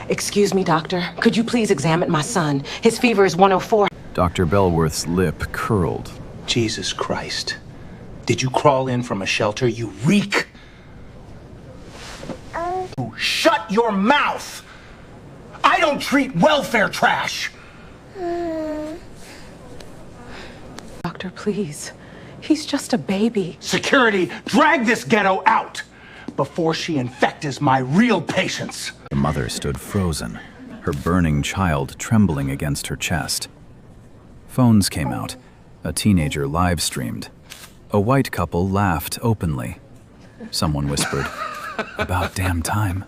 Excuse me, doctor. Could you please examine my son? His fever is 104. Dr. Bellworth's lip curled. Jesus Christ. Did you crawl in from a shelter? You reek! Shut your mouth! I don't treat welfare trash! Doctor, please. He's just a baby. Security, drag this ghetto out before she infects my real patients. The mother stood frozen, her burning child trembling against her chest. Phones came out. A teenager live-streamed. A white couple laughed openly. Someone whispered, "About damn time."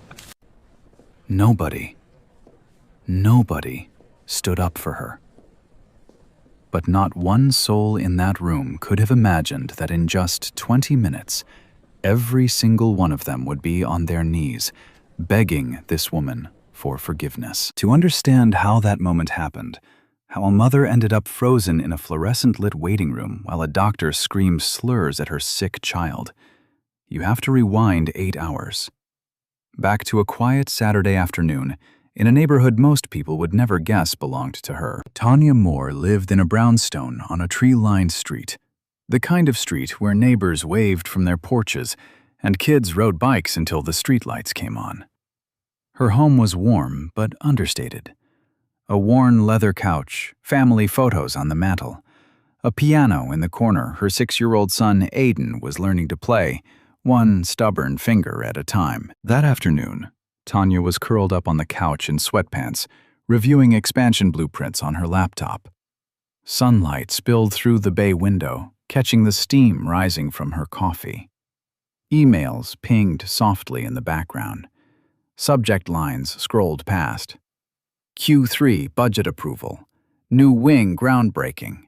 Nobody stood up for her. But not one soul in that room could have imagined that in just 20 minutes, every single one of them would be on their knees, begging this woman for forgiveness. To understand how that moment happened, how a mother ended up frozen in a fluorescent-lit waiting room while a doctor screamed slurs at her sick child, you have to rewind 8 hours. Back to a quiet Saturday afternoon, in a neighborhood most people would never guess belonged to her. Tanya Moore lived in a brownstone on a tree-lined street, the kind of street where neighbors waved from their porches and kids rode bikes until the streetlights came on. Her home was warm but understated. A worn leather couch, family photos on the mantel, a piano in the corner her 6-year-old son Aiden was learning to play, one stubborn finger at a time. That afternoon, Tanya was curled up on the couch in sweatpants, reviewing expansion blueprints on her laptop. Sunlight spilled through the bay window, catching the steam rising from her coffee. Emails pinged softly in the background. Subject lines scrolled past. Q3 budget approval. New wing groundbreaking.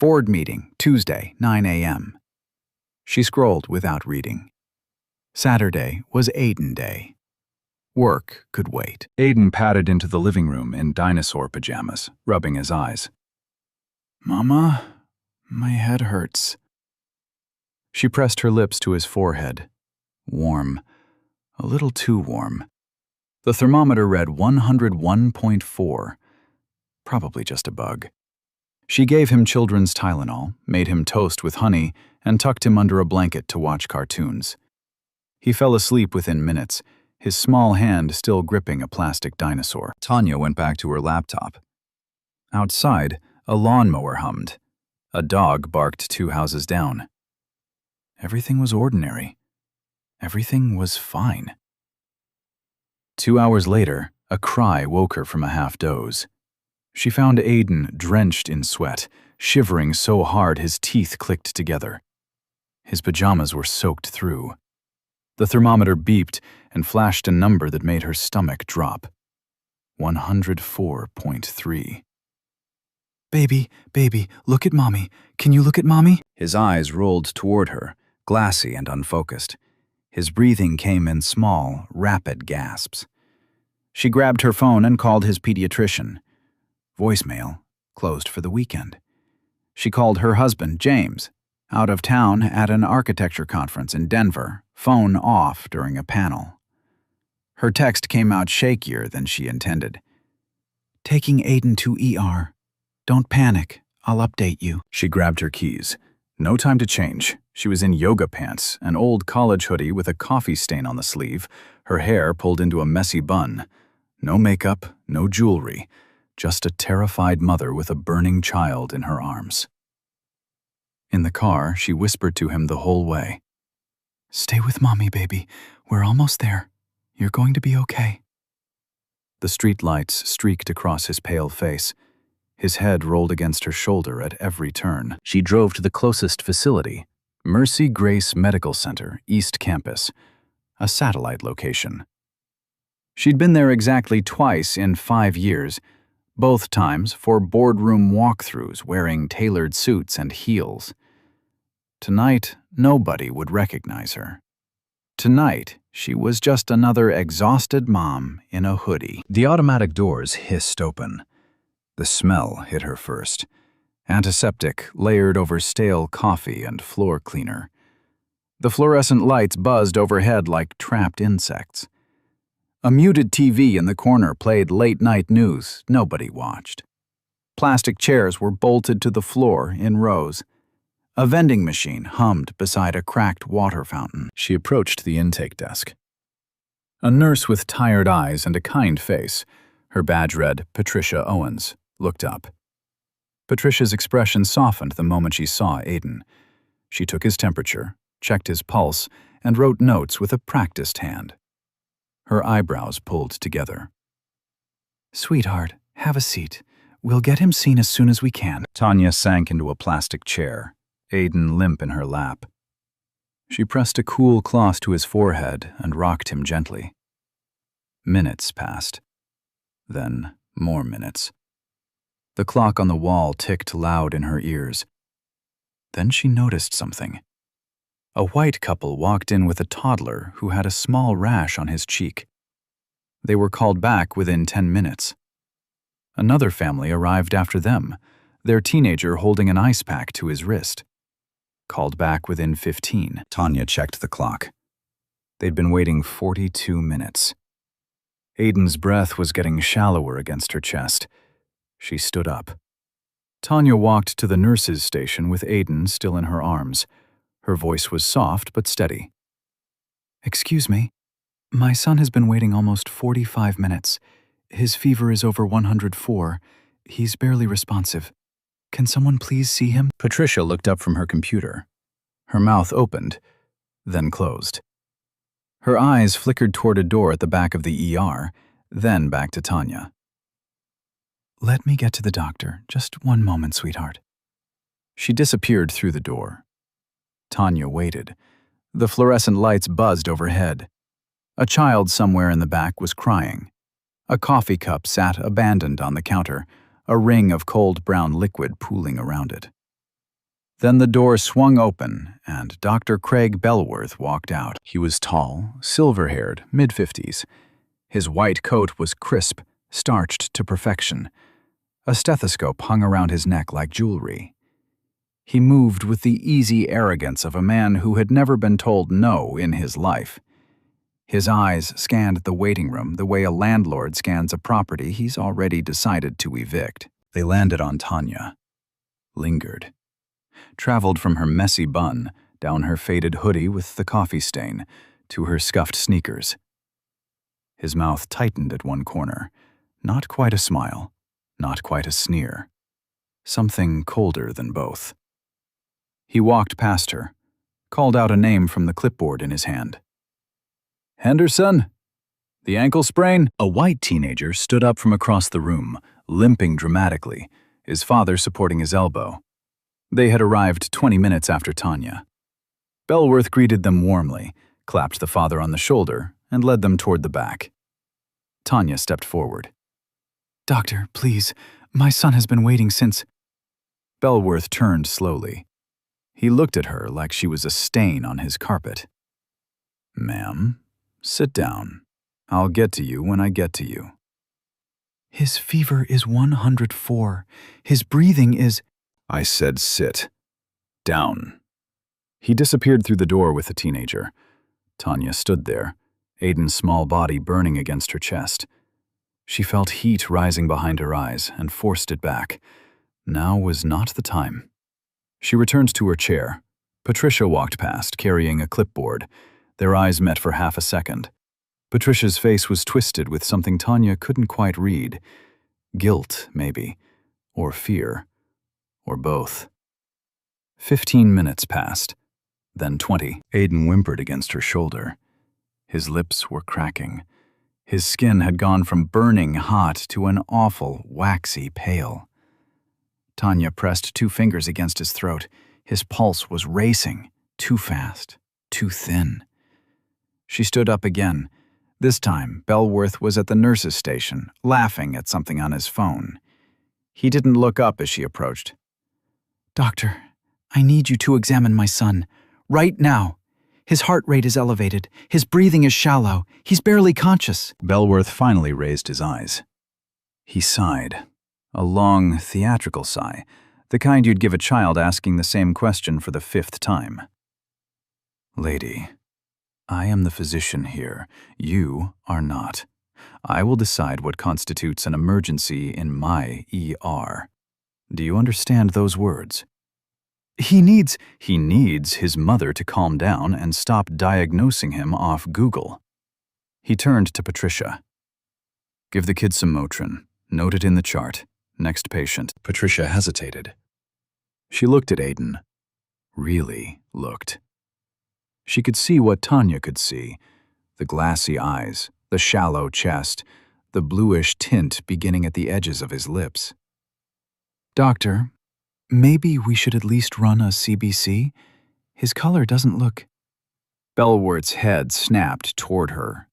Board meeting Tuesday, 9 a.m. She scrolled without reading. Saturday was Aiden Day. Work could wait. Aiden padded into the living room in dinosaur pajamas, rubbing his eyes. "Mama, my head hurts." She pressed her lips to his forehead. Warm. A little too warm. The thermometer read 101.4. Probably just a bug. She gave him children's Tylenol, made him toast with honey, and tucked him under a blanket to watch cartoons. He fell asleep within minutes, his small hand still gripping a plastic dinosaur. Tanya went back to her laptop. Outside, a lawnmower hummed. A dog barked 2 houses down. Everything was ordinary. Everything was fine. 2 hours later, a cry woke her from a half-doze. She found Aiden drenched in sweat, shivering so hard his teeth clicked together. His pajamas were soaked through. The thermometer beeped and flashed a number that made her stomach drop. 104.3. Baby, look at Mommy. Can you look at Mommy?" His eyes rolled toward her, glassy and unfocused. His breathing came in small, rapid gasps. She grabbed her phone and called his pediatrician. Voicemail, closed for the weekend. She called her husband, James, out of town at an architecture conference in Denver, phone off during a panel. Her text came out shakier than she intended. "Taking Aiden to ER. Don't panic, I'll update you." She grabbed her keys. No time to change. She was in yoga pants, an old college hoodie with a coffee stain on the sleeve, her hair pulled into a messy bun. No makeup, no jewelry, just a terrified mother with a burning child in her arms. In the car, she whispered to him the whole way. "Stay with Mommy, baby. We're almost there. You're going to be okay." The streetlights streaked across his pale face. His head rolled against her shoulder at every turn. She drove to the closest facility, Mercy Grace Medical Center, East Campus, a satellite location. She'd been there exactly twice in 5 years, both times for boardroom walkthroughs wearing tailored suits and heels. Tonight, nobody would recognize her. Tonight, she was just another exhausted mom in a hoodie. The automatic doors hissed open. The smell hit her first. Antiseptic layered over stale coffee and floor cleaner. The fluorescent lights buzzed overhead like trapped insects. A muted TV in the corner played late-night news nobody watched. Plastic chairs were bolted to the floor in rows. A vending machine hummed beside a cracked water fountain. She approached the intake desk. A nurse with tired eyes and a kind face, her badge read Patricia Owens, looked up. Patricia's expression softened the moment she saw Aiden. She took his temperature, checked his pulse, and wrote notes with a practiced hand. Her eyebrows pulled together. "Sweetheart, have a seat. We'll get him seen as soon as we can." Tanya sank into a plastic chair, Aiden limp in her lap. She pressed a cool cloth to his forehead and rocked him gently. Minutes passed. Then more minutes. The clock on the wall ticked loud in her ears. Then she noticed something. A white couple walked in with a toddler who had a small rash on his cheek. They were called back within 10 minutes. Another family arrived after them, their teenager holding an ice pack to his wrist. Called back within 15. Tanya checked the clock. They'd been waiting 42 minutes. Aiden's breath was getting shallower against her chest. She stood up. Tanya walked to the nurse's station with Aiden still in her arms. Her voice was soft but steady. "Excuse me. My son has been waiting almost 45 minutes. His fever is over 104. He's barely responsive. Can someone please see him?" Patricia looked up from her computer. Her mouth opened, then closed. Her eyes flickered toward a door at the back of the ER, then back to Tanya. "Let me get to the doctor. Just one moment, sweetheart." She disappeared through the door. Tanya waited. The fluorescent lights buzzed overhead. A child somewhere in the back was crying. A coffee cup sat abandoned on the counter, a ring of cold brown liquid pooling around it. Then the door swung open, and Dr. Craig Bellworth walked out. He was tall, silver-haired, mid-50s. His white coat was crisp, starched to perfection. A stethoscope hung around his neck like jewelry. He moved with the easy arrogance of a man who had never been told no in his life. His eyes scanned the waiting room the way a landlord scans a property he's already decided to evict. They landed on Tanya. Lingered. Traveled from her messy bun, down her faded hoodie with the coffee stain, to her scuffed sneakers. His mouth tightened at one corner. Not quite a smile, not quite a sneer. Something colder than both. He walked past her, called out a name from the clipboard in his hand. "Henderson? The ankle sprain?" A white teenager stood up from across the room, limping dramatically, his father supporting his elbow. They had arrived 20 minutes after Tanya. Bellworth greeted them warmly, clapped the father on the shoulder, and led them toward the back. Tanya stepped forward. "Doctor, please, my son has been waiting since—" Bellworth turned slowly. He looked at her like she was a stain on his carpet. "Ma'am, sit down. I'll get to you when I get to you." "His fever is 104. His breathing is—" "I said sit. Down." He disappeared through the door with the teenager. Tanya stood there, Aiden's small body burning against her chest. She felt heat rising behind her eyes and forced it back. Now was not the time. She returned to her chair. Patricia walked past, carrying a clipboard. Their eyes met for half a second. Patricia's face was twisted with something Tanya couldn't quite read. Guilt, maybe, or fear, or both. 15 minutes passed, then 20. Aiden whimpered against her shoulder. His lips were cracking. His skin had gone from burning hot to an awful, waxy pale. Tanya pressed 2 fingers against his throat. His pulse was racing, too fast, too thin. She stood up again. This time, Bellworth was at the nurse's station, laughing at something on his phone. He didn't look up as she approached. "Doctor, I need you to examine my son. Right now. His heart rate is elevated. His breathing is shallow. He's barely conscious." Bellworth finally raised his eyes. He sighed. A long, theatrical sigh, the kind you'd give a child asking the same question for the 5th time. "Lady, I am the physician here. You are not. I will decide what constitutes an emergency in my ER. Do you understand those words? He needs his mother to calm down and stop diagnosing him off Google. He turned to Patricia. Give the kid some Motrin. Note it in the chart. Next patient. Patricia hesitated. She looked at Aiden. Really looked. She could see what Tanya could see. The glassy eyes, the shallow chest, the bluish tint beginning at the edges of his lips. Doctor, maybe we should at least run a CBC? His color doesn't look... Bellworth's head snapped toward her.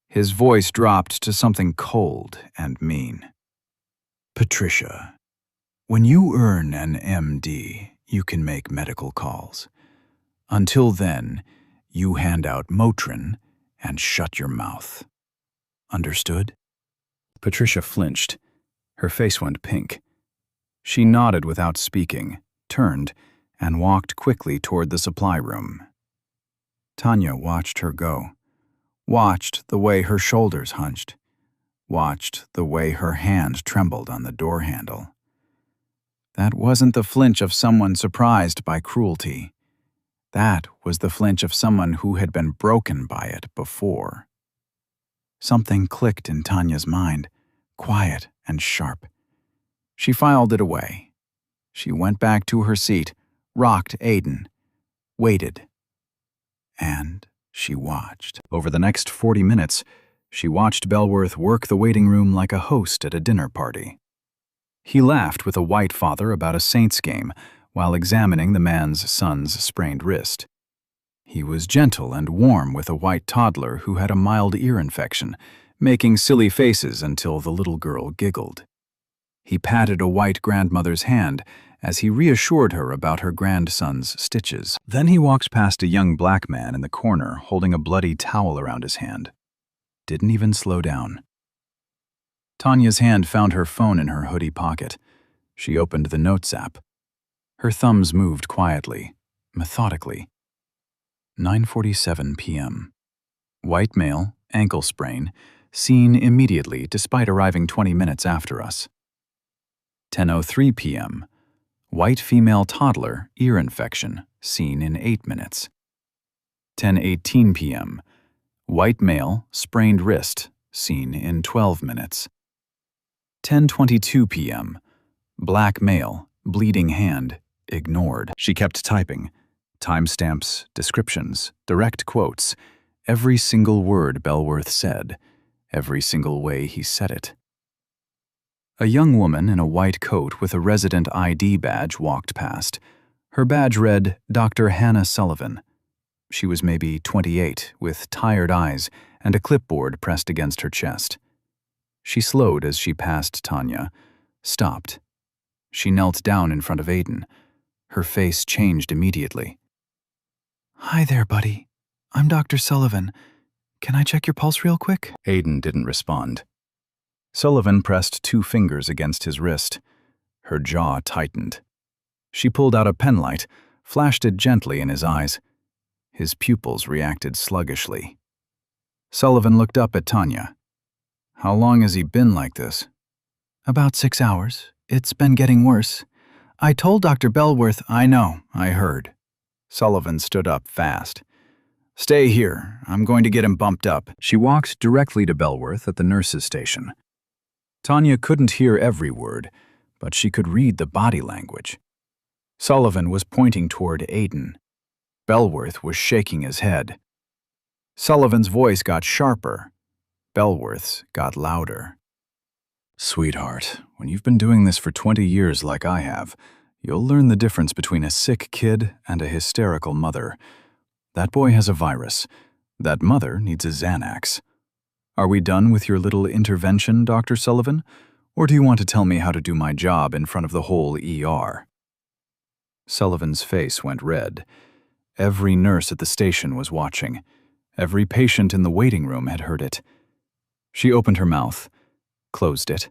His voice dropped to something cold and mean. Patricia, when you earn an MD, you can make medical calls. Until then, you hand out Motrin and shut your mouth. Understood? Patricia flinched. Her face went pink. She nodded without speaking, turned, and walked quickly toward the supply room. Tanya watched her go, watched the way her shoulders hunched, watched the way her hand trembled on the door handle. That wasn't the flinch of someone surprised by cruelty. That was the flinch of someone who had been broken by it before. Something clicked in Tanya's mind, quiet and sharp. She filed it away. She went back to her seat, rocked Aiden, waited. And she watched. Over the next 40 minutes, she watched Bellworth work the waiting room like a host at a dinner party. He laughed with a white father about a Saints game while examining the man's son's sprained wrist. He was gentle and warm with a white toddler who had a mild ear infection, making silly faces until the little girl giggled. He patted a white grandmother's hand as he reassured her about her grandson's stitches. Then he walked past a young black man in the corner holding a bloody towel around his hand. Didn't even slow down. Tanya's hand found her phone in her hoodie pocket. She opened the Notes app. Her thumbs moved quietly, methodically. 9:47 p.m. White male, ankle sprain, seen immediately despite arriving 20 minutes after us. 10:03 p.m. White female toddler, ear infection, seen in 8 minutes. 10:18 p.m. White male, sprained wrist, seen in 12 minutes. 10:22 p.m. Black male, bleeding hand, ignored. She kept typing. Timestamps, descriptions, direct quotes. Every single word Bellworth said. Every single way he said it. A young woman in a white coat with a resident ID badge walked past. Her badge read, Dr. Hannah Sullivan. She was maybe 28, with tired eyes and a clipboard pressed against her chest. She slowed as she passed Tanya, stopped. She knelt down in front of Aiden. Her face changed immediately. Hi there, buddy. I'm Dr. Sullivan. Can I check your pulse real quick? Aiden didn't respond. Sullivan pressed 2 fingers against his wrist. Her jaw tightened. She pulled out a penlight, flashed it gently in his eyes. His pupils reacted sluggishly. Sullivan looked up at Tanya. How long has he been like this? About 6 hours. It's been getting worse. I told Dr. Bellworth. I know, I heard. Sullivan stood up fast. Stay here. I'm going to get him bumped up. She walked directly to Bellworth at the nurse's station. Tanya couldn't hear every word, but she could read the body language. Sullivan was pointing toward Aiden. Bellworth was shaking his head. Sullivan's voice got sharper. Bellworth's got louder. Sweetheart, when you've been doing this for 20 years like I have, you'll learn the difference between a sick kid and a hysterical mother. That boy has a virus. That mother needs a Xanax. Are we done with your little intervention, Dr. Sullivan? Or do you want to tell me how to do my job in front of the whole ER? Sullivan's face went red. Every nurse at the station was watching. Every patient in the waiting room had heard it. She opened her mouth, closed it,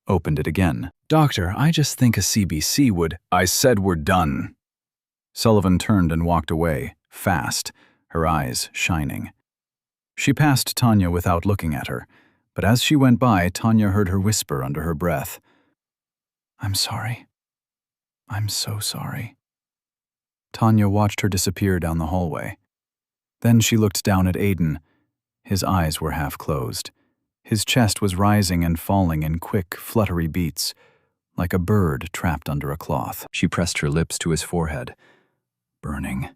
opened it again. Doctor, I just think a CBC would... I said we're done. Sullivan turned and walked away, fast, her eyes shining. She passed Tanya without looking at her, But as she went by, Tanya heard her whisper under her breath, "I'm sorry. I'm so sorry." Tanya watched her disappear down the hallway. Then she looked down at Aiden. His eyes were half closed. His chest was rising and falling in quick, fluttery beats, like a bird trapped under a cloth. She pressed her lips to his forehead. Burning.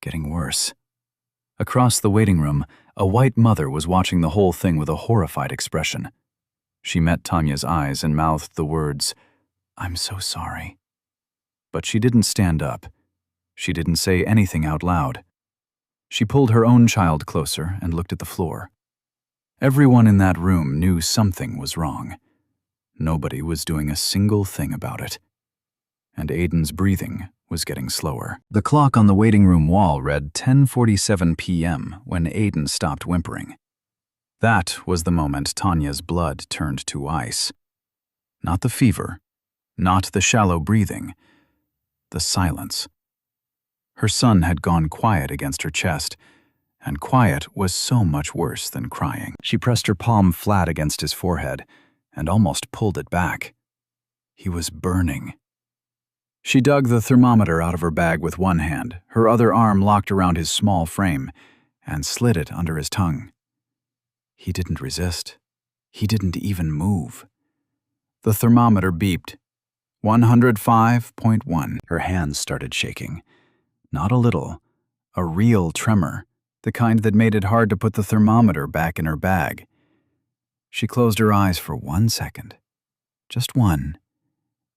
Getting worse. Across the waiting room, a white mother was watching the whole thing with a horrified expression. She met Tanya's eyes and mouthed the words, "I'm so sorry." But she didn't stand up. She didn't say anything out loud. She pulled her own child closer and looked at the floor. Everyone in that room knew something was wrong. Nobody was doing a single thing about it. And Aiden's breathing was getting slower. The clock on the waiting room wall read 10:47 p.m. when Aiden stopped whimpering. That was the moment Tanya's blood turned to ice. Not the fever, not the shallow breathing, the silence. Her son had gone quiet against her chest, and quiet was so much worse than crying. She pressed her palm flat against his forehead and almost pulled it back. He was burning. She dug the thermometer out of her bag with one hand, her other arm locked around his small frame, and slid it under his tongue. He didn't resist. He didn't even move. The thermometer beeped. 105.1. Her hands started shaking. Not a little. A real tremor, the kind that made it hard to put the thermometer back in her bag. She closed her eyes for 1 second. Just one.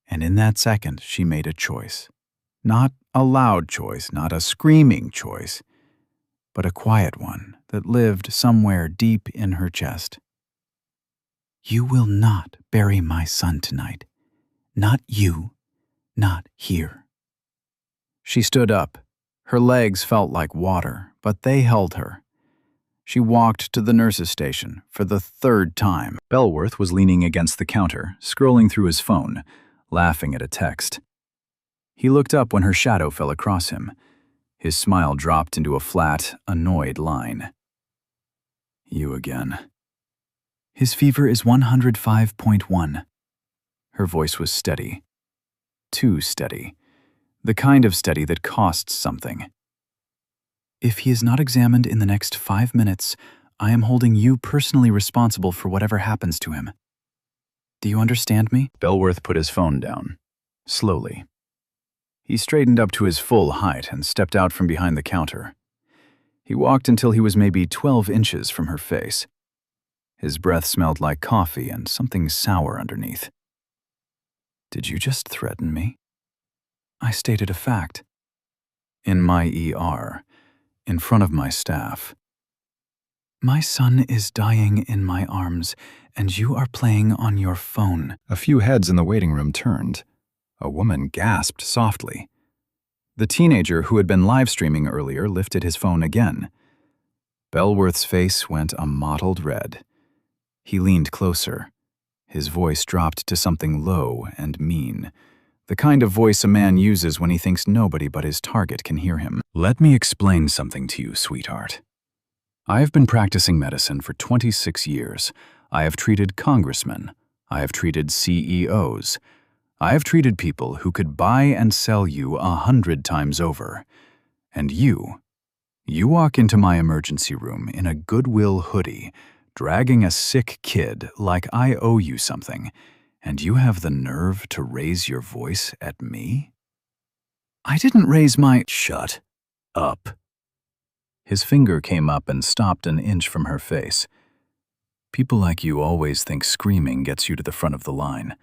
And in that second, she made a choice. Not a loud choice, not a screaming choice, but a quiet one that lived somewhere deep in her chest. "You will not bury my son tonight. Not you. Not here." She stood up. Her legs felt like water, but they held her. She walked to the nurse's station for the third time. Bellworth was leaning against the counter, scrolling through his phone, laughing at a text. He looked up when her shadow fell across him. His smile dropped into a flat, annoyed line. "You again." "His fever is 105.1. Her voice was steady. Too steady. The kind of steady that costs something. "If he is not examined in the next 5 minutes, I am holding you personally responsible for whatever happens to him. Do you understand me?" Bellworth put his phone down, slowly. He straightened up to his full height and stepped out from behind the counter. He walked until he was maybe 12 inches from her face. His breath smelled like coffee and something sour underneath. "Did you just threaten me?" "I stated a fact." "In my ER, in front of my staff." "My son is dying in my arms, and you are playing on your phone." A few heads in the waiting room turned. A woman gasped softly. The teenager who had been live streaming earlier lifted his phone again. Bellworth's face went a mottled red. He leaned closer. His voice dropped to something low and mean, the kind of voice a man uses when he thinks nobody but his target can hear him. "Let me explain something to you, sweetheart. I have been practicing medicine for 26 years. I have treated congressmen. I have treated CEOs. I have treated people who could buy and sell you 100 times over. And you walk into my emergency room in a Goodwill hoodie, dragging a sick kid like I owe you something, and you have the nerve to raise your voice at me?" "I didn't raise my—" "Shut up." His finger came up and stopped an inch from her face. "People like you always think screaming gets you to the front of the line.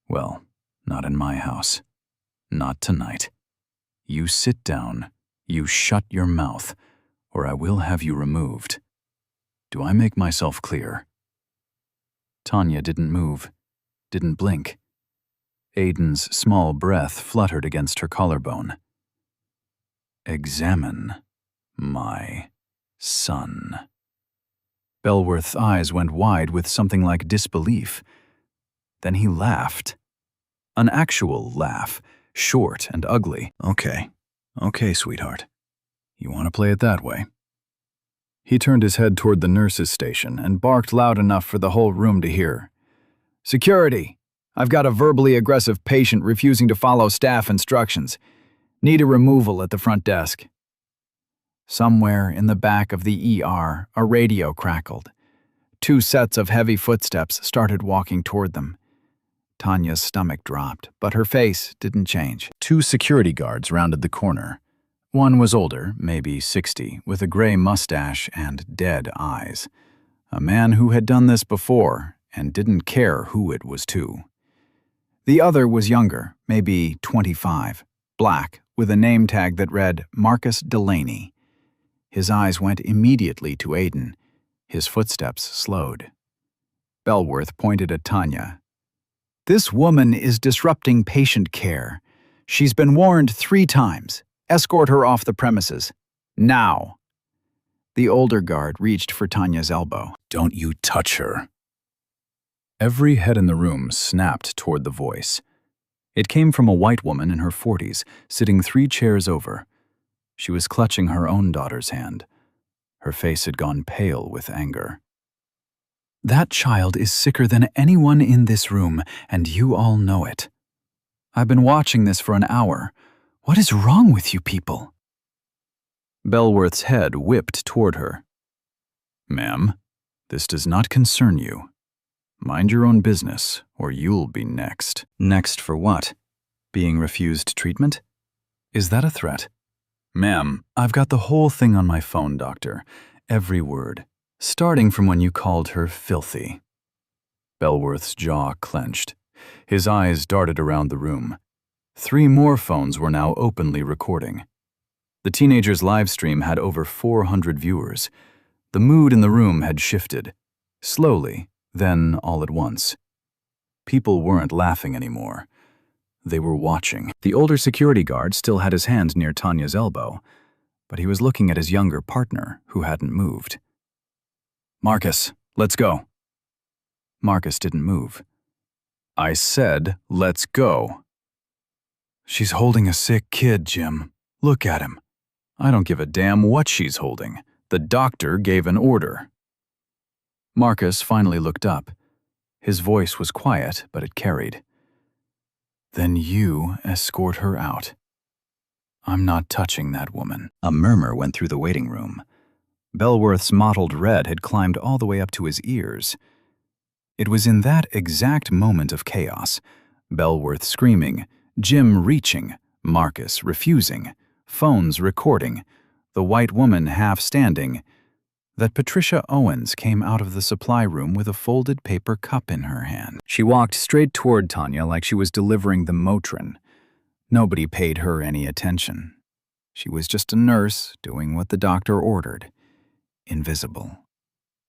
Well, not in my house. Not tonight. You sit down, you shut your mouth, or I will have you removed. Do I make myself clear?" Tanya didn't move, didn't blink. Aiden's small breath fluttered against her collarbone. "Examine my son." Bellworth's eyes went wide with something like disbelief. Then he laughed. An actual laugh, short and ugly. Okay, sweetheart. You want to play it that way? He turned his head toward the nurse's station and barked loud enough for the whole room to hear. "Security! I've got a verbally aggressive patient refusing to follow staff instructions. Need a removal at the front desk." Somewhere in the back of the ER, a radio crackled. 2 sets of heavy footsteps started walking toward them. Tanya's stomach dropped, but her face didn't change. 2 security guards rounded the corner. One was older, maybe 60, with a gray mustache and dead eyes. A man who had done this before and didn't care who it was to. The other was younger, maybe 25, black, with a name tag that read Marcus Delaney. His eyes went immediately to Aiden. His footsteps slowed. Bellworth pointed at Tanya. "This woman is disrupting patient care. She's been warned 3 times. Escort her off the premises. Now." The older guard reached for Tanya's elbow. "Don't you touch her." Every head in the room snapped toward the voice. It came from a white woman in her 40s, sitting 3 chairs over. She was clutching her own daughter's hand. Her face had gone pale with anger. "That child is sicker than anyone in this room, and you all know it. I've been watching this for an hour. What is wrong with you people?" Bellworth's head whipped toward her. "Ma'am, this does not concern you. Mind your own business, or you'll be next." "Next for what? Being refused treatment? Is that a threat?" "Ma'am, I've got the whole thing on my phone, doctor. Every word. Starting from when you called her filthy." Bellworth's jaw clenched. His eyes darted around the room. 3 more phones were now openly recording. The teenager's live stream had over 400 viewers. The mood in the room had shifted. Slowly, then all at once. People weren't laughing anymore. They were watching. The older security guard still had his hand near Tanya's elbow, but he was looking at his younger partner, who hadn't moved. "Marcus, let's go." Marcus didn't move. "I said, let's go." "She's holding a sick kid, Jim. Look at him." "I don't give a damn what she's holding. The doctor gave an order." Marcus finally looked up. His voice was quiet, but it carried. "Then you escort her out. I'm not touching that woman." A murmur went through the waiting room. Bellworth's mottled red had climbed all the way up to his ears. It was in that exact moment of chaos, Bellworth screaming, Jim reaching, Marcus refusing, phones recording, the white woman half standing, that Patricia Owens came out of the supply room with a folded paper cup in her hand. She walked straight toward Tanya like she was delivering the Motrin. Nobody paid her any attention. She was just a nurse doing what the doctor ordered. Invisible.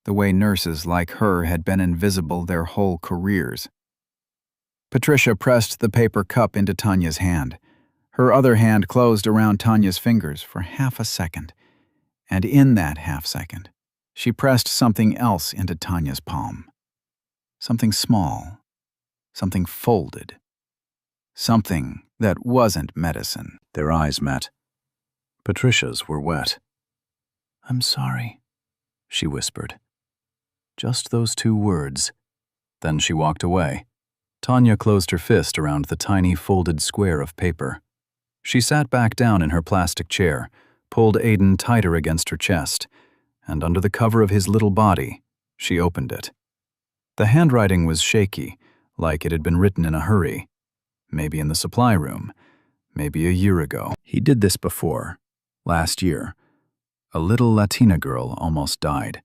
The way nurses like her had been invisible their whole careers. Patricia pressed the paper cup into Tanya's hand. Her other hand closed around Tanya's fingers for half a second, and in that half second, she pressed something else into Tanya's palm. Something small, something folded, something that wasn't medicine. Their eyes met. Patricia's were wet. "I'm sorry," she whispered. Just those 2 words. Then she walked away. Tanya closed her fist around the tiny folded square of paper. She sat back down in her plastic chair, pulled Aiden tighter against her chest, and under the cover of his little body, she opened it. The handwriting was shaky, like it had been written in a hurry. Maybe in the supply room, maybe a year ago. He did this before, last year. A little Latina girl almost died.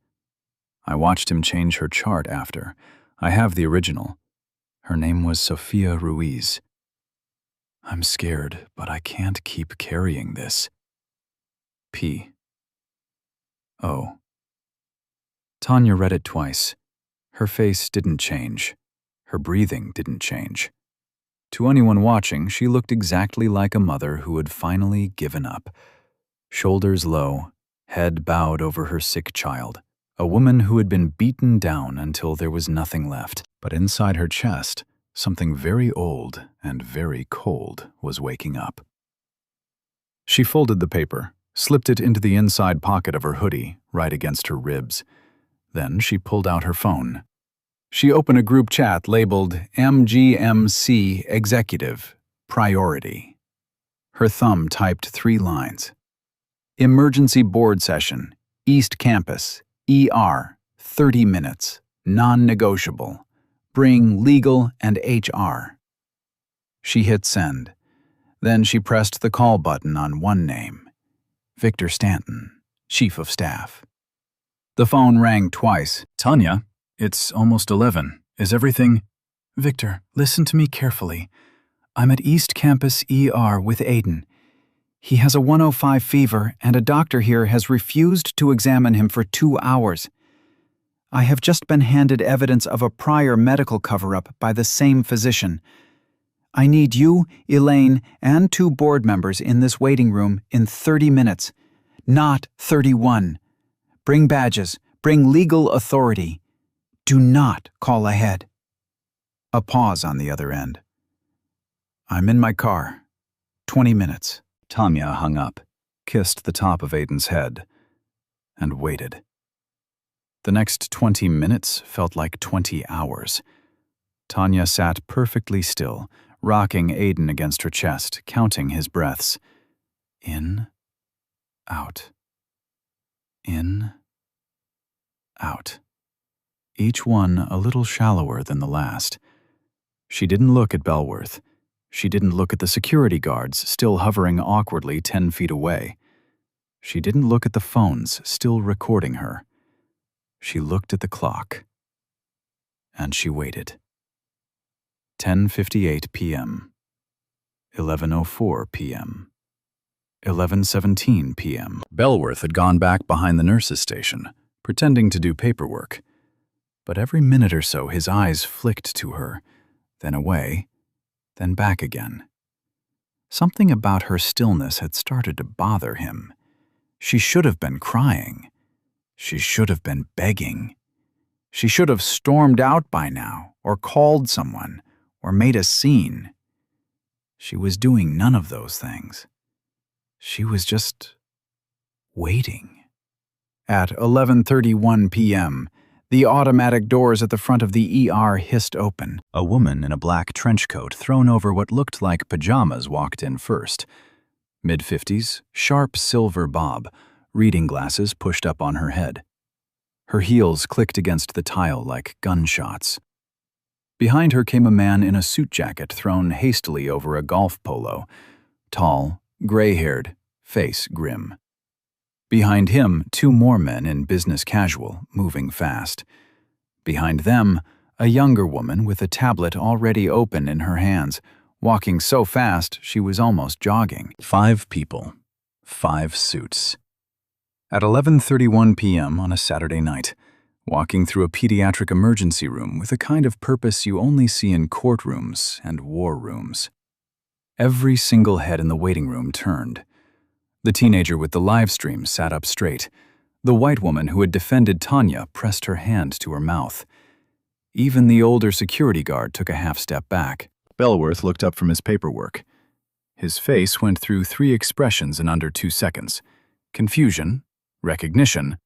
I watched him change her chart after. I have the original. Her name was Sofia Ruiz. "I'm scared, but I can't keep carrying this. P. O." Tanya read it twice. Her face didn't change. Her breathing didn't change. To anyone watching, she looked exactly like a mother who had finally given up. Shoulders low, head bowed over her sick child. A woman who had been beaten down until there was nothing left. But inside her chest, something very old and very cold was waking up. She folded the paper, slipped it into the inside pocket of her hoodie, right against her ribs. Then she pulled out her phone. She opened a group chat labeled MGMC Executive Priority. Her thumb typed 3 lines. Emergency board session, East Campus, ER, 30 minutes, non-negotiable. Bring legal and HR. She hit send. Then she pressed the call button on one name. Victor Stanton, Chief of Staff. The phone rang twice. Tanya, it's almost 11. Is everything... Victor, listen to me carefully. I'm at East Campus ER with Aiden. He has a 105 fever, and a doctor here has refused to examine him for 2 hours. I have just been handed evidence of a prior medical cover-up by the same physician. I need you, Elaine, and 2 board members in this waiting room in 30 minutes, not 31. Bring badges, bring legal authority. Do not call ahead. A pause on the other end. I'm in my car. 20 minutes. Tanya hung up. Kissed the top of Aiden's head, and waited. The next 20 minutes felt like 20 hours. Tanya sat perfectly still, rocking Aiden against her chest, counting his breaths. In, out. In, out. Each one a little shallower than the last. She didn't look at Belworth. She didn't look at the security guards still hovering awkwardly 10 feet away. She didn't look at the phones still recording her. She looked at the clock. And she waited. 10:58 p.m. 11:04 p.m. 11:17 p.m. Belworth had gone back behind the nurse's station, pretending to do paperwork. But every minute or so his eyes flicked to her, then away, then back again. Something about her stillness had started to bother him. She should have been crying. She should have been begging. She should have stormed out by now, or called someone, or made a scene. She was doing none of those things. She was just waiting. At 11:31 p.m., the automatic doors at the front of the ER hissed open. A woman in a black trench coat thrown over what looked like pajamas walked in first. Mid-50s, sharp silver bob, reading glasses pushed up on her head. Her heels clicked against the tile like gunshots. Behind her came a man in a suit jacket thrown hastily over a golf polo. Tall, gray-haired, face grim. Behind him, 2 more men in business casual, moving fast. Behind them, a younger woman with a tablet already open in her hands, walking so fast she was almost jogging. 5 people. 5 suits. At 11:31 p.m. on a Saturday night, walking through a pediatric emergency room with a kind of purpose you only see in courtrooms and war rooms. Every single head in the waiting room turned. The teenager with the live stream sat up straight. The white woman who had defended Tanya pressed her hand to her mouth. Even the older security guard took a half-step back. Belworth looked up from his paperwork. His face went through 3 expressions in under 2 seconds. Confusion, recognition,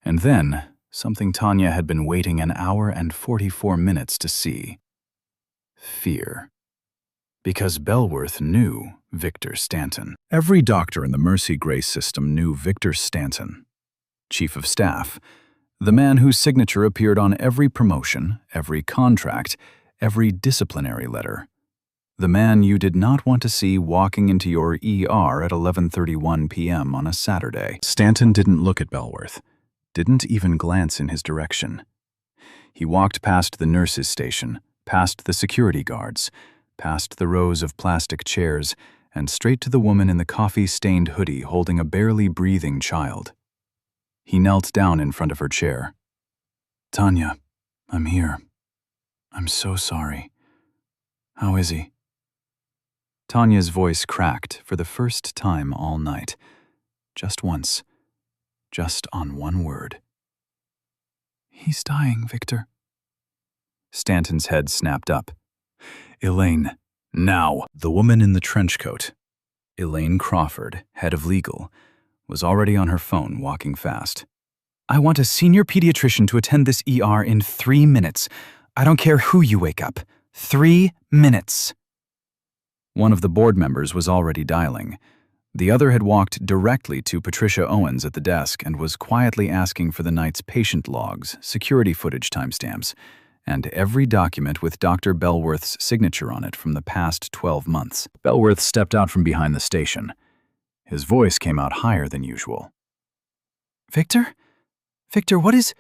and then something Tanya had been waiting an hour and 44 minutes to see. Fear. Because Belworth knew Victor Stanton. Every doctor in the Mercy Grace system knew Victor Stanton, Chief of Staff, the man whose signature appeared on every promotion, every contract, every disciplinary letter. The man you did not want to see walking into your ER at 11:31 p.m. on a Saturday. Stanton didn't look at Belworth, didn't even glance in his direction. He walked past the nurse's station, past the security guards, past the rows of plastic chairs, and straight to the woman in the coffee-stained hoodie holding a barely breathing child. He knelt down in front of her chair. "Tanya, I'm here. I'm so sorry. How is he?" Tanya's voice cracked for the first time all night. Just once. Just on one word. "He's dying, Victor." Stanton's head snapped up. "Elaine, now!" The woman in the trench coat, Elaine Crawford, head of legal, was already on her phone, walking fast. "I want a senior pediatrician to attend this ER in 3 minutes. I don't care who you wake up. 3 minutes." One of the board members was already dialing. The other had walked directly to Patricia Owens at the desk and was quietly asking for the night's patient logs, security footage timestamps, and every document with Dr. Bellworth's signature on it from the past 12 months. Bellworth stepped out from behind the station. His voice came out higher than usual. "Victor? Victor, what's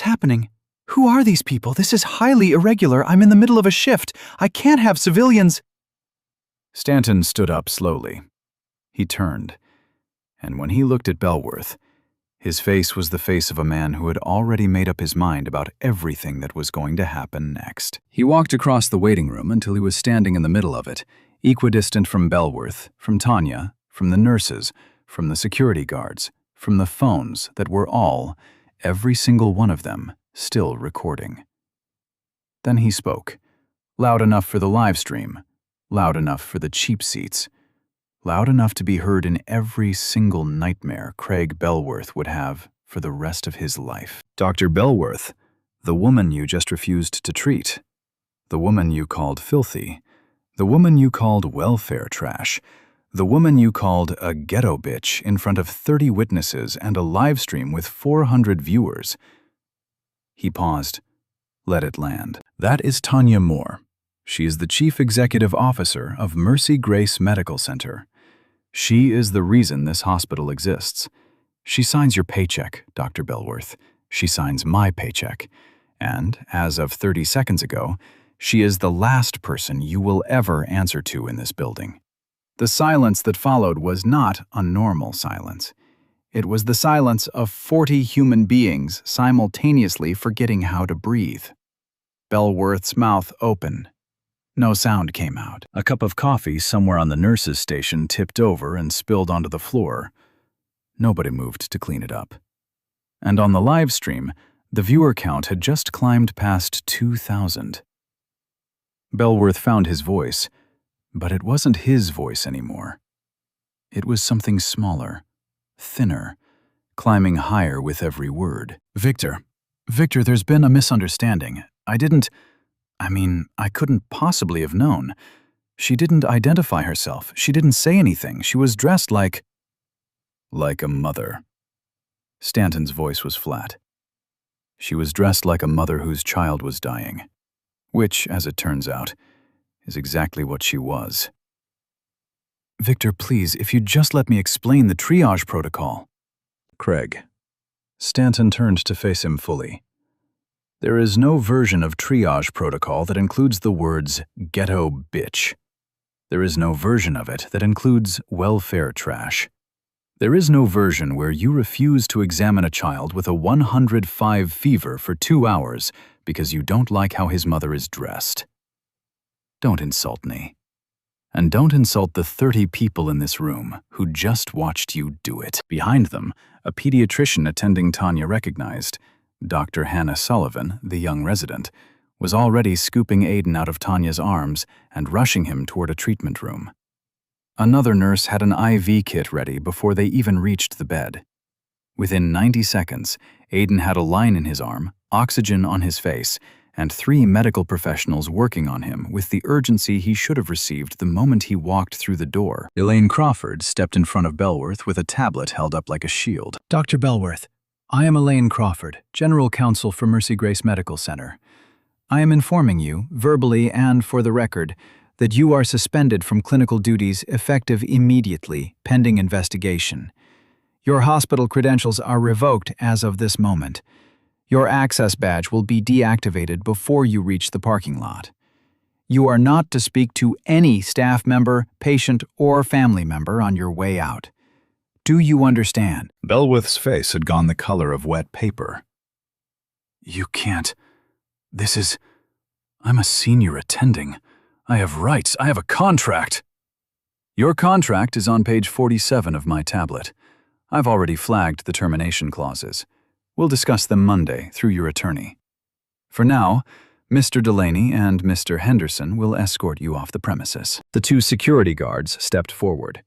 happening? Who are these people? This is highly irregular. I'm in the middle of a shift. I can't have civilians." Stanton stood up slowly. He turned, and when he looked at Bellworth, his face was the face of a man who had already made up his mind about everything that was going to happen next. He walked across the waiting room until he was standing in the middle of it, equidistant from Bellworth, from Tanya, from the nurses, from the security guards, from the phones that were all, every single one of them, still recording. Then he spoke, loud enough for the live stream, loud enough for the cheap seats, loud enough to be heard in every single nightmare Craig Bellworth would have for the rest of his life. "Dr. Bellworth, the woman you just refused to treat, the woman you called filthy, the woman you called welfare trash, the woman you called a ghetto bitch in front of 30 witnesses and a live stream with 400 viewers." He paused, let it land. "That is Tanya Moore. She is the Chief Executive Officer of Mercy Grace Medical Center. She is the reason this hospital exists. She signs your paycheck, Dr. Bellworth. She signs my paycheck. And, as of 30 seconds ago, she is the last person you will ever answer to in this building." The silence that followed was not a normal silence. It was the silence of 40 human beings simultaneously forgetting how to breathe. Bellworth's mouth open. No sound came out. A cup of coffee somewhere on the nurse's station tipped over and spilled onto the floor. Nobody moved to clean it up. And on the live stream, the viewer count had just climbed past 2,000. Bellworth found his voice, but it wasn't his voice anymore. It was something smaller, thinner, climbing higher with every word. Victor, there's been a misunderstanding. I couldn't possibly have known. She didn't identify herself. She didn't say anything. She was dressed like a mother." Stanton's voice was flat. "She was dressed like a mother whose child was dying. Which, as it turns out, is exactly what she was." "Victor, please, if you'd just let me explain the triage protocol." "Craig." Stanton turned to face him fully. "There is no version of triage protocol that includes the words ghetto bitch. There is no version of it that includes welfare trash. There is no version where you refuse to examine a child with a 105 fever for 2 hours because you don't like how his mother is dressed. Don't insult me. And don't insult the 30 people in this room who just watched you do it." Behind them, a pediatrician attending Tanya recognized, Dr. Hannah Sullivan, the young resident, was already scooping Aiden out of Tanya's arms and rushing him toward a treatment room. Another nurse had an IV kit ready before they even reached the bed. Within 90 seconds, Aiden had a line in his arm, oxygen on his face, and 3 medical professionals working on him with the urgency he should have received the moment he walked through the door. Elaine Crawford stepped in front of Bellworth with a tablet held up like a shield. "Dr. Bellworth, I am Elaine Crawford, General Counsel for Mercy Grace Medical Center. I am informing you, verbally and for the record, that you are suspended from clinical duties effective immediately, pending investigation. Your hospital credentials are revoked as of this moment. Your access badge will be deactivated before you reach the parking lot. You are not to speak to any staff member, patient, or family member on your way out. Do you understand?" Bellworth's face had gone the color of wet paper. "You can't. I'm a senior attending. I have rights. I have a contract." "Your contract is on page 47 of my tablet. I've already flagged the termination clauses. We'll discuss them Monday through your attorney. For now, Mr. Delaney and Mr. Henderson will escort you off the premises." The 2 security guards stepped forward.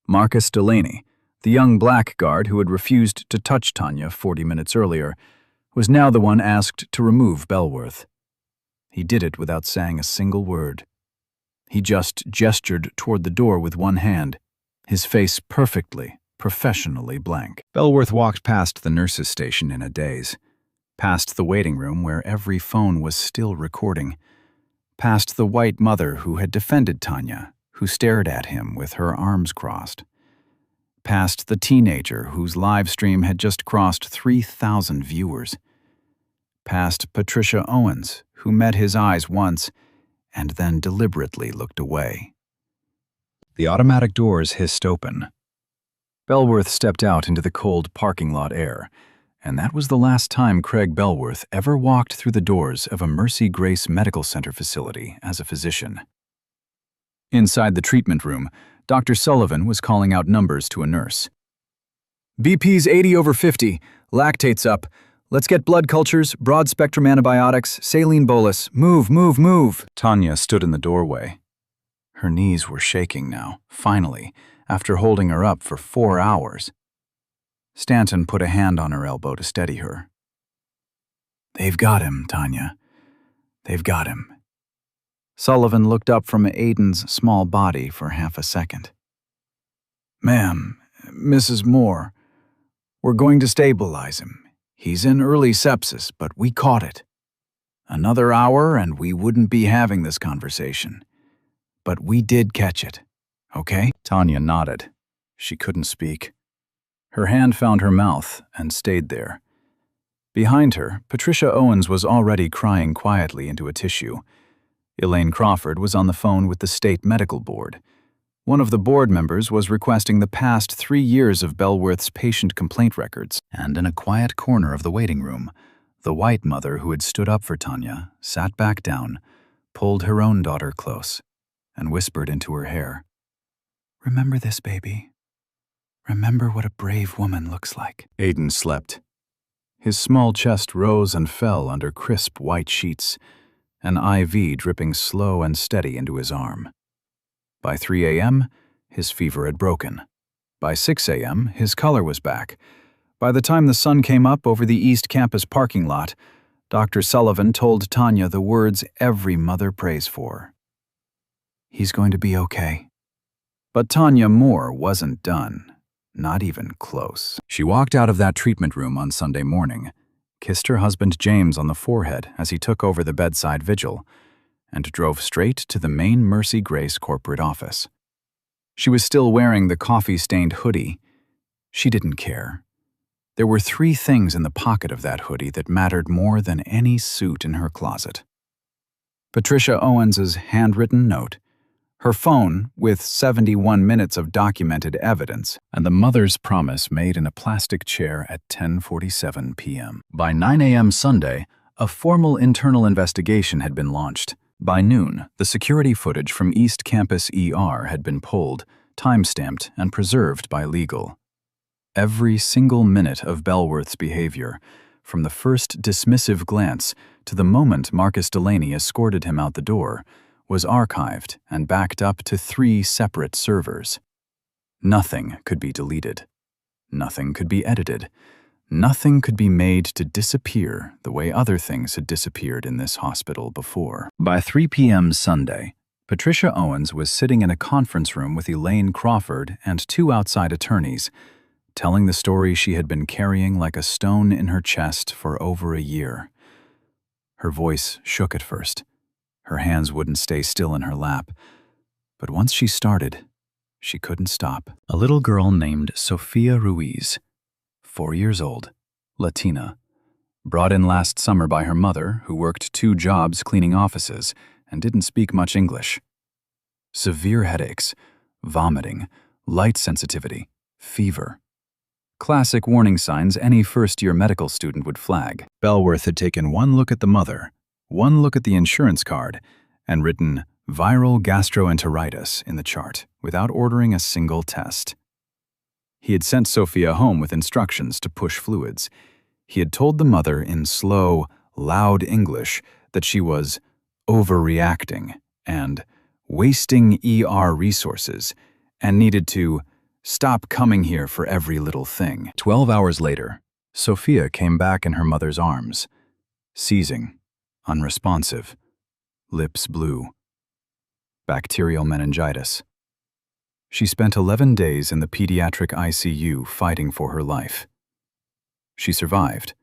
Marcus Delaney, The young blackguard who had refused to touch Tanya 40 minutes earlier was now the one asked to remove Bellworth. He did it without saying a single word. He just gestured toward the door with one hand, his face perfectly, professionally blank. Bellworth walked past the nurse's station in a daze, past the waiting room where every phone was still recording, past the white mother who had defended Tanya, who stared at him with her arms crossed, past the teenager whose live stream had just crossed 3,000 viewers, past Patricia Owens, who met his eyes once and then deliberately looked away. The automatic doors hissed open. Bellworth stepped out into the cold parking lot air, and that was the last time Craig Bellworth ever walked through the doors of a Mercy Grace Medical Center facility as a physician. Inside the treatment room, Dr. Sullivan was calling out numbers to a nurse. BP's 80/50, lactate's up. Let's get blood cultures, broad-spectrum antibiotics, saline bolus. Move, move, move. Tanya stood in the doorway. Her knees were shaking now, finally, after holding her up for 4 hours. Stanton put a hand on her elbow to steady her. They've got him, Tanya. They've got him. Sullivan looked up from Aiden's small body for half a second. Ma'am, Mrs. Moore, we're going to stabilize him. He's in early sepsis, but we caught it. Another hour and we wouldn't be having this conversation. But we did catch it, okay? Tanya nodded. She couldn't speak. Her hand found her mouth and stayed there. Behind her, Patricia Owens was already crying quietly into a tissue. Elaine Crawford was on the phone with the state medical board. One of the board members was requesting the past 3 years of Bellworth's patient complaint records, and in a quiet corner of the waiting room, the white mother who had stood up for Tanya sat back down, pulled her own daughter close, and whispered into her hair, "Remember this, baby. Remember what a brave woman looks like." Aiden slept. His small chest rose and fell under crisp white sheets, an IV dripping slow and steady into his arm. By 3 a.m., his fever had broken. By 6 a.m., his color was back. By the time the sun came up over the East Campus parking lot, Dr. Sullivan told Tanya the words every mother prays for. He's going to be okay. But Tanya Moore wasn't done, not even close. She walked out of that treatment room on Sunday morning, kissed her husband James on the forehead as he took over the bedside vigil, and drove straight to the main Mercy Grace corporate office. She was still wearing the coffee-stained hoodie. She didn't care. There were 3 things in the pocket of that hoodie that mattered more than any suit in her closet. Patricia Owens's handwritten note, her phone with 71 minutes of documented evidence, and the mother's promise made in a plastic chair at 10:47 p.m. By 9 a.m. Sunday, a formal internal investigation had been launched. By noon, the security footage from East Campus ER had been pulled, time-stamped, and preserved by legal. Every single minute of Bellworth's behavior, from the first dismissive glance to the moment Marcus Delaney escorted him out the door, was archived and backed up to 3 separate servers. Nothing could be deleted. Nothing could be edited. Nothing could be made to disappear the way other things had disappeared in this hospital before. By 3 p.m. Sunday, Patricia Owens was sitting in a conference room with Elaine Crawford and 2 outside attorneys, telling the story she had been carrying like a stone in her chest for over a year. Her voice shook at first. Her hands wouldn't stay still in her lap. But once she started, she couldn't stop. A little girl named Sophia Ruiz, 4 years old, Latina, brought in last summer by her mother, who worked 2 jobs cleaning offices and didn't speak much English. Severe headaches, vomiting, light sensitivity, fever. Classic warning signs any first-year medical student would flag. Bellworth had taken one look at the mother, one look at the insurance card, and written viral gastroenteritis in the chart without ordering a single test. He had sent Sophia home with instructions to push fluids. He had told the mother in slow, loud English that she was overreacting and wasting ER resources and needed to Stop coming here for every little thing. 12 hours later, Sophia came back in her mother's arms, seizing, unresponsive, lips blue. Bacterial meningitis. She spent 11 days in the pediatric ICU fighting for her life. She survived,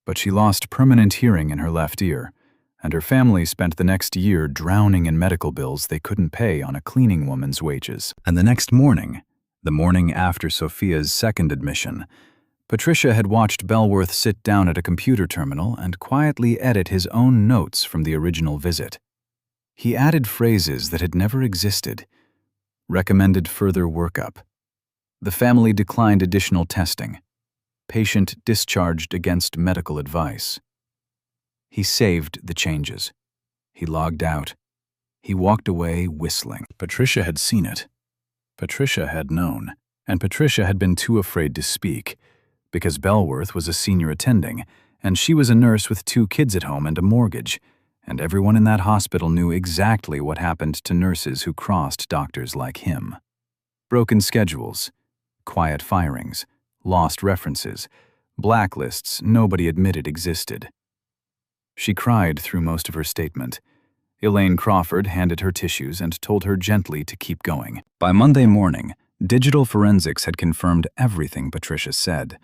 but she lost permanent hearing in her left ear, and her family spent the next year drowning in medical bills they couldn't pay on a cleaning woman's wages. And the next morning, the morning after Sophia's second admission, Patricia had watched Bellworth sit down at a computer terminal and quietly edit his own notes from the original visit. He added phrases that had never existed, recommended further workup. The family declined additional testing. Patient discharged against medical advice. He saved the changes. He logged out. He walked away whistling. Patricia had seen it. Patricia had known, and Patricia had been too afraid to speak, because Bellworth was a senior attending, and she was a nurse with 2 kids at home and a mortgage, and everyone in that hospital knew exactly what happened to nurses who crossed doctors like him. Broken schedules, quiet firings, lost references, blacklists nobody admitted existed. She cried through most of her statement. Elaine Crawford handed her tissues and told her gently to keep going. By Monday morning, digital forensics had confirmed everything Patricia said.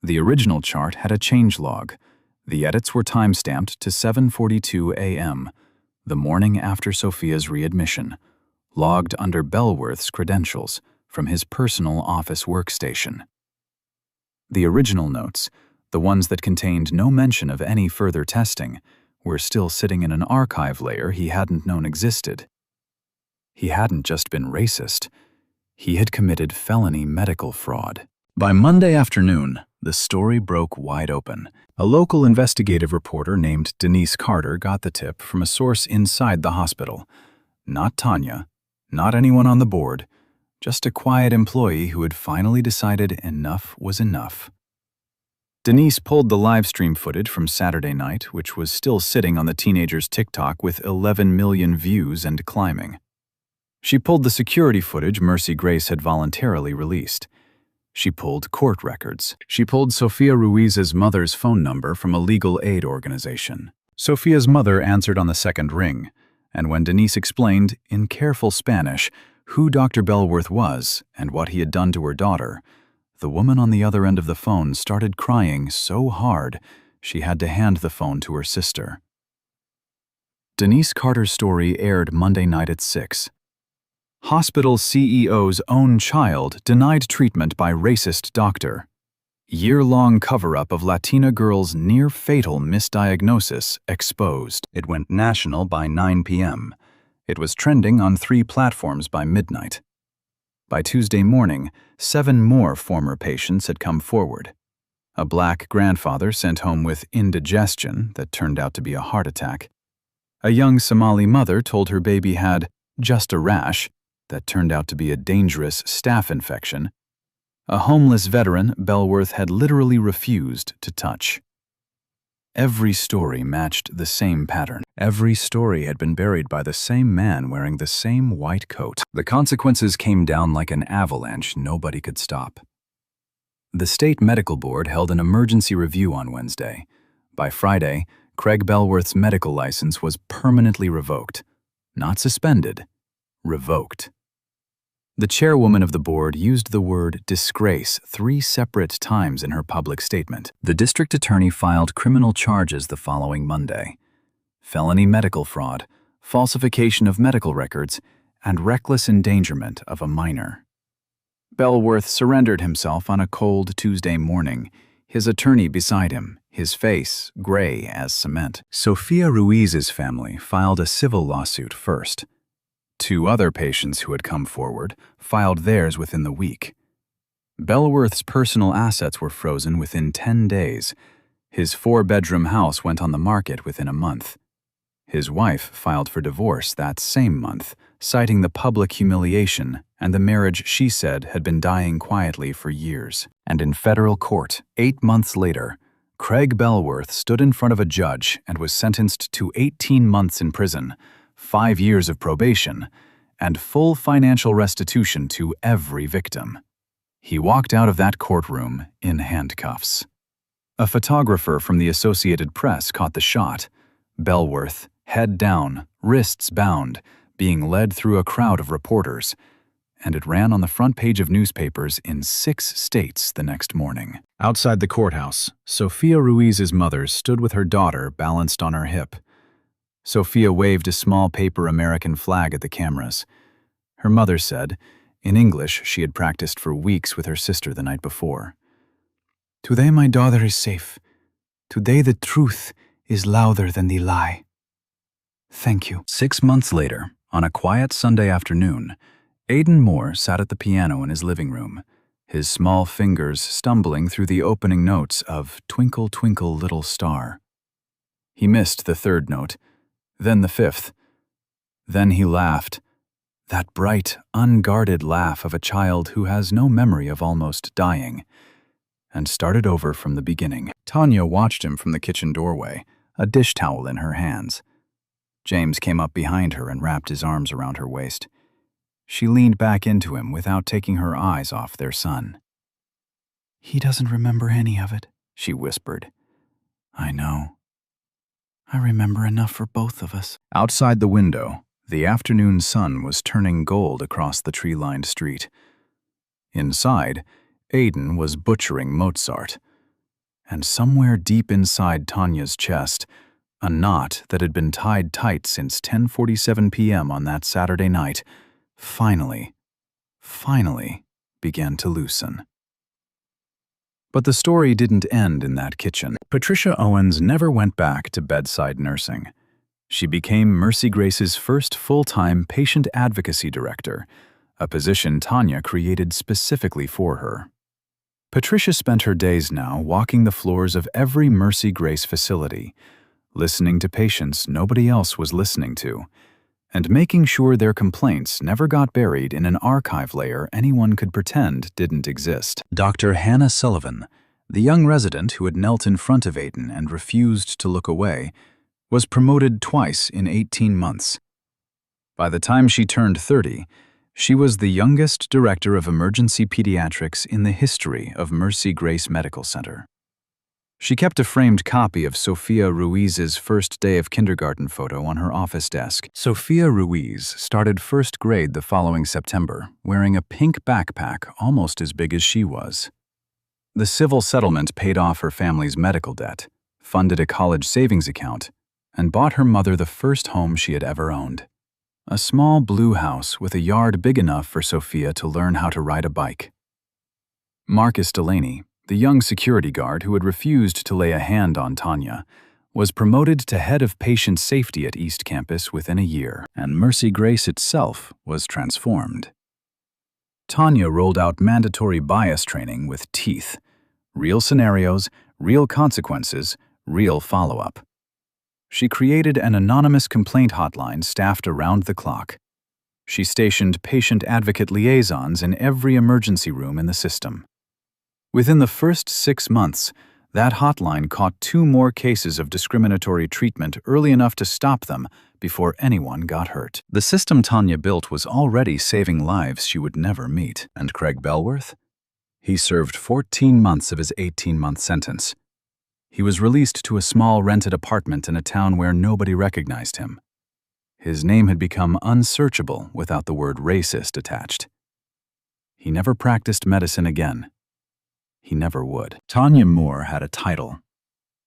The original chart had a changelog. The edits were time-stamped to 7:42 a.m., the morning after Sophia's readmission, logged under Bellworth's credentials from his personal office workstation. The original notes, the ones that contained no mention of any further testing, were still sitting in an archive layer he hadn't known existed. He hadn't just been racist. He had committed felony medical fraud. By Monday afternoon, the story broke wide open. A local investigative reporter named Denise Carter got the tip from a source inside the hospital. Not Tanya, not anyone on the board, just a quiet employee who had finally decided enough was enough. Denise pulled the live stream footage from Saturday night, which was still sitting on the teenager's TikTok with 11 million views and climbing. She pulled the security footage Mercy Grace had voluntarily released. She pulled court records. She pulled Sophia Ruiz's mother's phone number from a legal aid organization. Sophia's mother answered on the second ring, and when Denise explained, in careful Spanish, who Dr. Bellworth was and what he had done to her daughter, the woman on the other end of the phone started crying so hard she had to hand the phone to her sister. Denise Carter's story aired Monday night at 6. Hospital CEO's own child denied treatment by racist doctor. Year-long cover-up of Latina girl's near-fatal misdiagnosis exposed. It went national by 9 p.m. It was trending on 3 platforms by midnight. By Tuesday morning, 7 more former patients had come forward. A black grandfather sent home with indigestion that turned out to be a heart attack. A young Somali mother told her baby had just a rash that turned out to be a dangerous staph infection. A homeless veteran Bellworth had literally refused to touch. Every story matched the same pattern. Every story had been buried by the same man wearing the same white coat. The consequences came down like an avalanche nobody could stop. The State Medical Board held an emergency review on Wednesday. By Friday, Craig Bellworth's medical license was permanently revoked. Not suspended, revoked. The chairwoman of the board used the word disgrace 3 separate times in her public statement. The district attorney filed criminal charges the following Monday: felony medical fraud, falsification of medical records, and reckless endangerment of a minor. Bellworth surrendered himself on a cold Tuesday morning, his attorney beside him, his face gray as cement. Sophia Ruiz's family filed a civil lawsuit first. 2 other patients who had come forward filed theirs within the week. Bellworth's personal assets were frozen within 10 days. His 4-bedroom house went on the market within a month. His wife filed for divorce that same month, citing the public humiliation and the marriage she said had been dying quietly for years. And in federal court, 8 months later, Craig Bellworth stood in front of a judge and was sentenced to 18 months in prison, 5 years of probation, and full financial restitution to every victim. He walked out of that courtroom in handcuffs. A photographer from the Associated Press caught the shot. Bellworth, head down, wrists bound, being led through a crowd of reporters, and it ran on the front page of newspapers in 6 states the next morning. Outside the courthouse, Sofia Ruiz's mother stood with her daughter balanced on her hip. Sofia waved a small paper American flag at the cameras. Her mother said, in English she had practiced for weeks with her sister the night before, "Today my daughter is safe. Today the truth is louder than the lie. Thank you." 6 months later, on a quiet Sunday afternoon, Aidan Moore sat at the piano in his living room, his small fingers stumbling through the opening notes of Twinkle, Twinkle, Little Star. He missed the 3rd note, then the 5th. Then he laughed, that bright, unguarded laugh of a child who has no memory of almost dying, and started over from the beginning. Tanya watched him from the kitchen doorway, a dish towel in her hands. James came up behind her and wrapped his arms around her waist. She leaned back into him without taking her eyes off their son. "He doesn't remember any of it," she whispered. "I know. I remember enough for both of us." Outside the window, the afternoon sun was turning gold across the tree-lined street. Inside, Aidan was butchering Mozart. And somewhere deep inside Tanya's chest, a knot that had been tied tight since 10:47 p.m. on that Saturday night, finally began to loosen. But the story didn't end in that kitchen. Patricia Owens never went back to bedside nursing. She became Mercy Grace's first full-time patient advocacy director, a position Tanya created specifically for her. Patricia spent her days now walking the floors of every Mercy Grace facility, listening to patients nobody else was listening to, and making sure their complaints never got buried in an archive layer anyone could pretend didn't exist. Dr. Hannah Sullivan, the young resident who had knelt in front of Aidan and refused to look away, was promoted twice in 18 months. By the time she turned 30, she was the youngest director of emergency pediatrics in the history of Mercy Grace Medical Center. She kept a framed copy of Sofia Ruiz's first day of kindergarten photo on her office desk. Sofia Ruiz started 1st grade the following September, wearing a pink backpack almost as big as she was. The civil settlement paid off her family's medical debt, funded a college savings account, and bought her mother the first home she had ever owned. A small blue house with a yard big enough for Sofia to learn how to ride a bike. Marcus Delaney, the young security guard who had refused to lay a hand on Tanya, was promoted to head of patient safety at East Campus within a year, and Mercy Grace itself was transformed. Tanya rolled out mandatory bias training with teeth. Real scenarios, real consequences, real follow-up. She created an anonymous complaint hotline staffed around the clock. She stationed patient advocate liaisons in every emergency room in the system. Within the first 6 months, that hotline caught 2 more cases of discriminatory treatment early enough to stop them before anyone got hurt. The system Tanya built was already saving lives she would never meet. And Craig Bellworth? He served 14 months of his 18-month sentence. He was released to a small rented apartment in a town where nobody recognized him. His name had become unsearchable without the word racist attached. He never practiced medicine again. He never would. Tanya Moore had a title.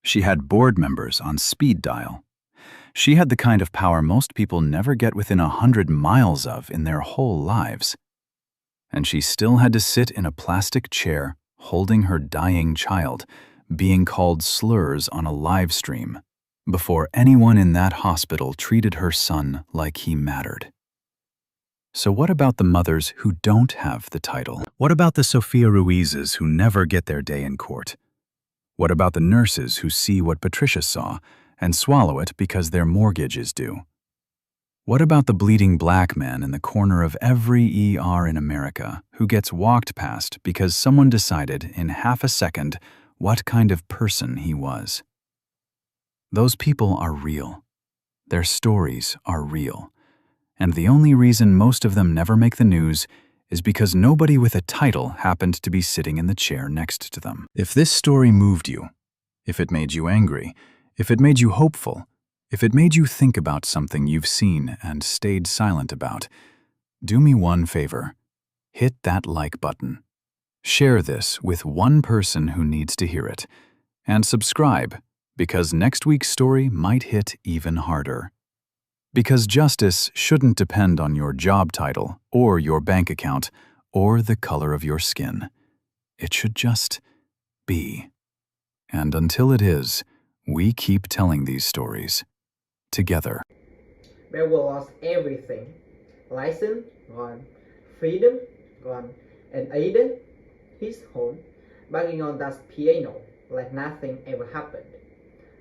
She had board members on speed dial. She had the kind of power most people never get within 100 miles of in their whole lives. And she still had to sit in a plastic chair, holding her dying child, being called slurs on a live stream, before anyone in that hospital treated her son like he mattered. So what about the mothers who don't have the title? What about the Sofia Ruizes who never get their day in court? What about the nurses who see what Patricia saw and swallow it because their mortgage is due? What about the bleeding black man in the corner of every ER in America who gets walked past because someone decided in half a second what kind of person he was? Those people are real. Their stories are real. And the only reason most of them never make the news is because nobody with a title happened to be sitting in the chair next to them. If this story moved you, if it made you angry, if it made you hopeful, if it made you think about something you've seen and stayed silent about, do me one favor. Hit that like button. Share this with one person who needs to hear it. And subscribe, because next week's story might hit even harder. Because justice shouldn't depend on your job title or your bank account or the color of your skin. It should just be. And until it is, we keep telling these stories together. Beowulf lost everything. License, gone. Freedom, gone. And Aiden, his home, banging on that piano like nothing ever happened.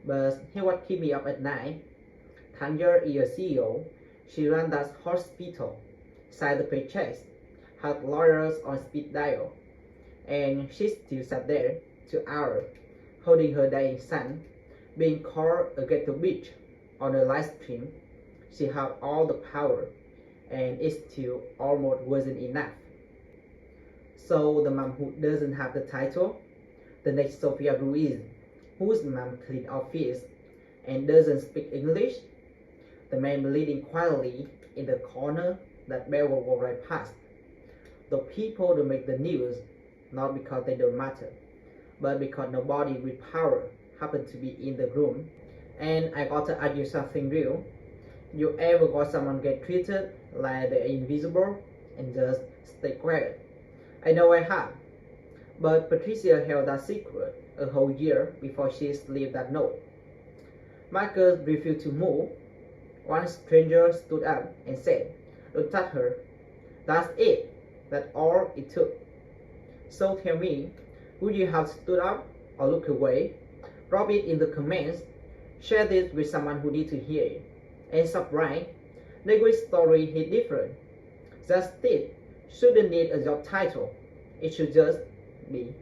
But here's what keep me up at night. Tanya is a CEO. She ran that hospital, signed the paychecks, had lawyers on speed dial, and she still sat there 2 hours, holding her dying son, being called a ghetto bitch on a live stream. She had all the power, and it still almost wasn't enough. So the mom who doesn't have the title, the next Sophia Ruiz, whose mom cleaned office and doesn't speak English, the man bleeding quietly in the corner that Beowulf walked right past. The people that make the news, not because they don't matter, but because nobody with power happened to be in the room. And I gotta ask you something real. You ever got someone get treated like they're invisible and just stay quiet? I know I have. But Patricia held that secret a whole year before she slipped that note. Marcus refused to move. One stranger stood up and said, "Don't touch her." That's it. That's all it took. So tell me, would you have stood up or look away? Drop it in the comments. Share this with someone who needs to hear it. And subscribe. Next week's story hit different. Justice shouldn't need a job title. It should just be.